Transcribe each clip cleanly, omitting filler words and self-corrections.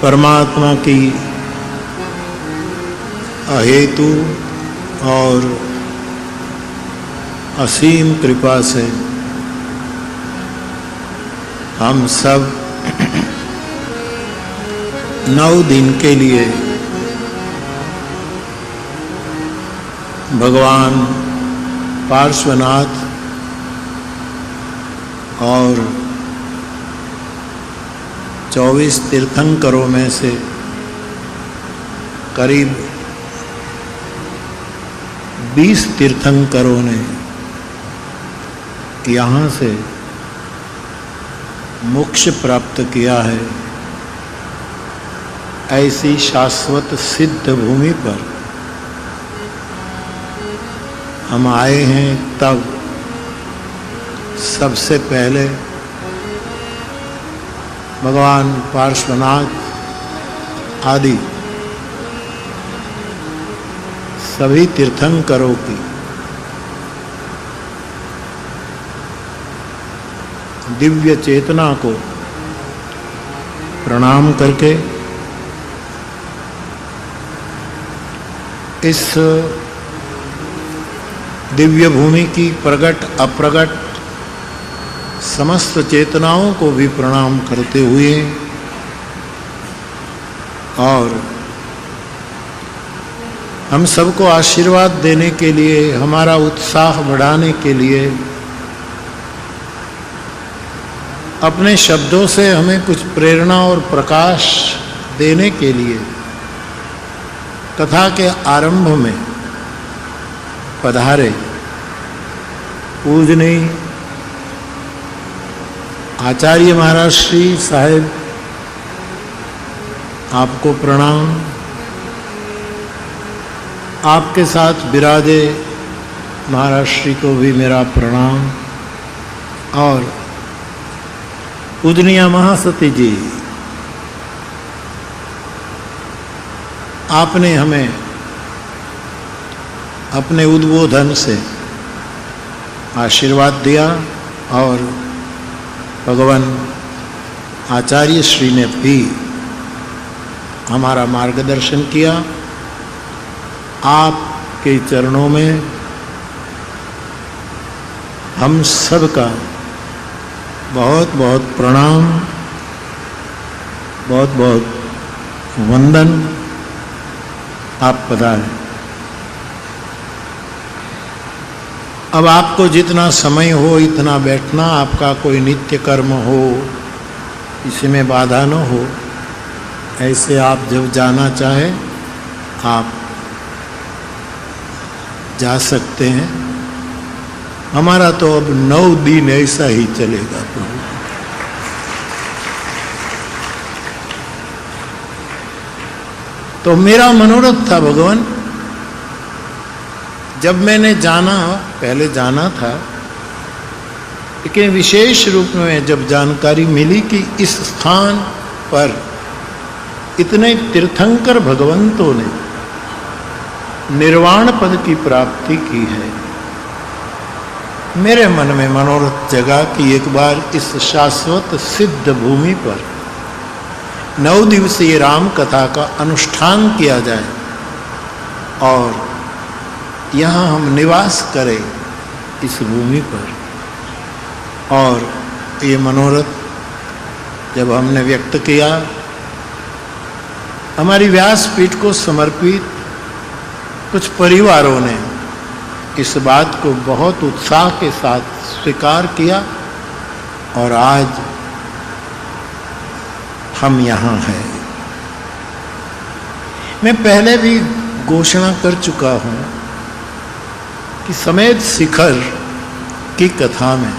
परमात्मा की अहेतु और असीम कृपा से हम सब 9 दिन के लिए भगवान पार्श्वनाथ और 24 तीर्थंकरों में से करीब 20 तीर्थंकरों ने यहाँ से मोक्ष प्राप्त किया है। ऐसी शाश्वत सिद्ध भूमि पर हम आए हैं। तब सबसे पहले भगवान पार्श्वनाथ आदि सभी तीर्थंकरों की दिव्य चेतना को प्रणाम करके इस दिव्य भूमि की प्रगट अप्रगट समस्त चेतनाओं को भी प्रणाम करते हुए और हम सबको आशीर्वाद देने के लिए, हमारा उत्साह बढ़ाने के लिए, अपने शब्दों से हमें कुछ प्रेरणा और प्रकाश देने के लिए कथा के आरंभ में पधारे पूजनीय आचार्य महाराज श्री साहेब, आपको प्रणाम। आपके साथ विराजे महाराज श्री को भी मेरा प्रणाम। और पूजनीय महासती जी, आपने हमें अपने उद्बोधन से आशीर्वाद दिया और भगवान आचार्य श्री ने भी हमारा मार्गदर्शन किया। आपके चरणों में हम सब का बहुत बहुत प्रणाम, बहुत बहुत वंदन। आप पधारें। अब आपको जितना समय हो इतना बैठना, आपका कोई नित्य कर्म हो इसमें बाधा न हो, ऐसे आप जब जाना चाहें आप जा सकते हैं। हमारा तो अब 9 दिन ऐसा ही चलेगा प्रभु। तो मेरा मनोरथ था भगवान, जब मैंने जाना, पहले जाना था, लेकिन विशेष रूप में जब जानकारी मिली कि इस स्थान पर इतने तीर्थंकर भगवंतों ने निर्वाण पद की प्राप्ति की है, मेरे मन में मनोरथ जगा कि एक बार इस शाश्वत सिद्ध भूमि पर 9 दिवसीय राम कथा का अनुष्ठान किया जाए और यहाँ हम निवास करें इस भूमि पर। और ये मनोरथ जब हमने व्यक्त किया, हमारी व्यासपीठ को समर्पित कुछ परिवारों ने इस बात को बहुत उत्साह के साथ स्वीकार किया और आज हम यहाँ हैं। मैं पहले भी घोषणा कर चुका हूँ कि समेत शिखर की कथा में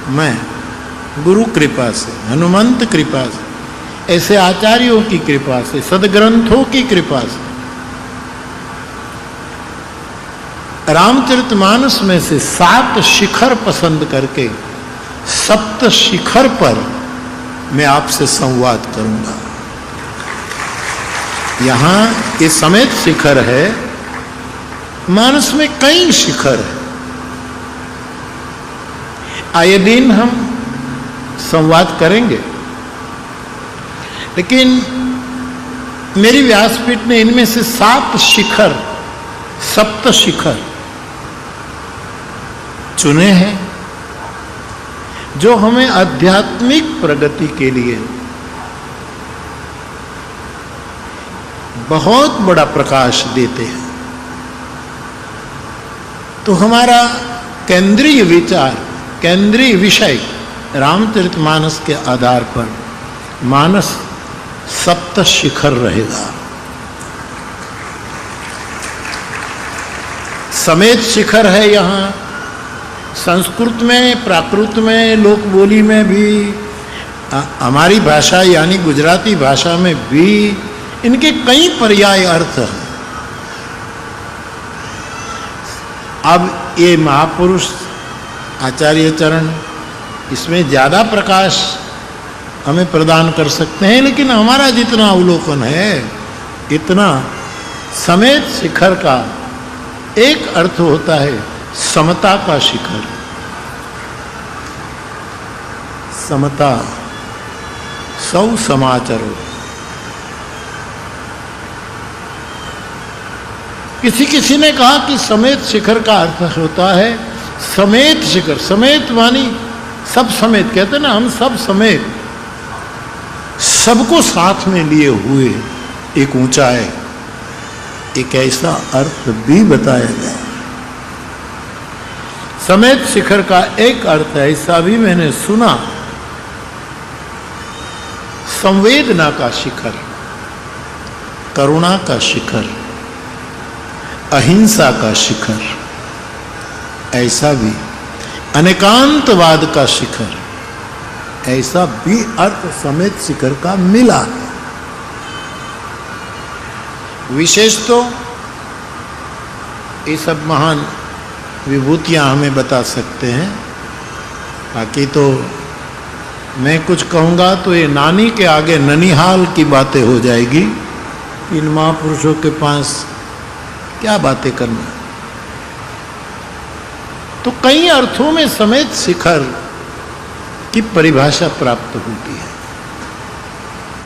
मैं गुरु कृपा से, हनुमंत कृपा से, ऐसे आचार्यों की कृपा से, सदग्रंथों की कृपा से रामचरितमानस में से 7 शिखर पसंद करके 7 शिखर पर मैं आपसे संवाद करूंगा। यहाँ ये समेत शिखर है, मानस में कई शिखर है। आए दिन हम संवाद करेंगे, लेकिन मेरी व्यासपीठ ने इनमें से 7 शिखर, सप्त शिखर चुने हैं जो हमें आध्यात्मिक प्रगति के लिए बहुत बड़ा प्रकाश देते हैं। तो हमारा केंद्रीय विचार, केंद्रीय विषय रामचरितमानस के आधार पर मानस सप्त शिखर रहेगा। समेत शिखर है यहाँ संस्कृत में, प्राकृत में, लोक बोली में भी, हमारी भाषा यानी गुजराती भाषा में भी इनके कई पर्याय अर्थ हैं। अब ये महापुरुष आचार्य चरण इसमें ज़्यादा प्रकाश हमें प्रदान कर सकते हैं, लेकिन हमारा जितना अवलोकन है इतना समेत शिखर का एक अर्थ होता है समता का शिखर। समता, सौ समाचरो। किसी ने कहा कि समेत शिखर का अर्थ होता है समेत शिखर। समेत मानी सब समेत, कहते ना हम सब समेत, सबको साथ में लिए हुए एक ऊंचाई, एक ऐसा अर्थ भी बताया गया। समेत शिखर का एक अर्थ ऐसा भी मैंने सुना, संवेदना का शिखर, करुणा का शिखर, अहिंसा का शिखर, ऐसा भी अनेकांतवाद का शिखर, ऐसा भी अर्थ समेत शिखर का मिला है। विशेष तो ये सब महान विभूतियां हमें बता सकते हैं, बाकी तो मैं कुछ कहूँगा तो ये नानी के आगे ननिहाल की बातें हो जाएगी। इन महापुरुषों के पास क्या बातें करना। तो कई अर्थों में समेत शिखर की परिभाषा प्राप्त होती है।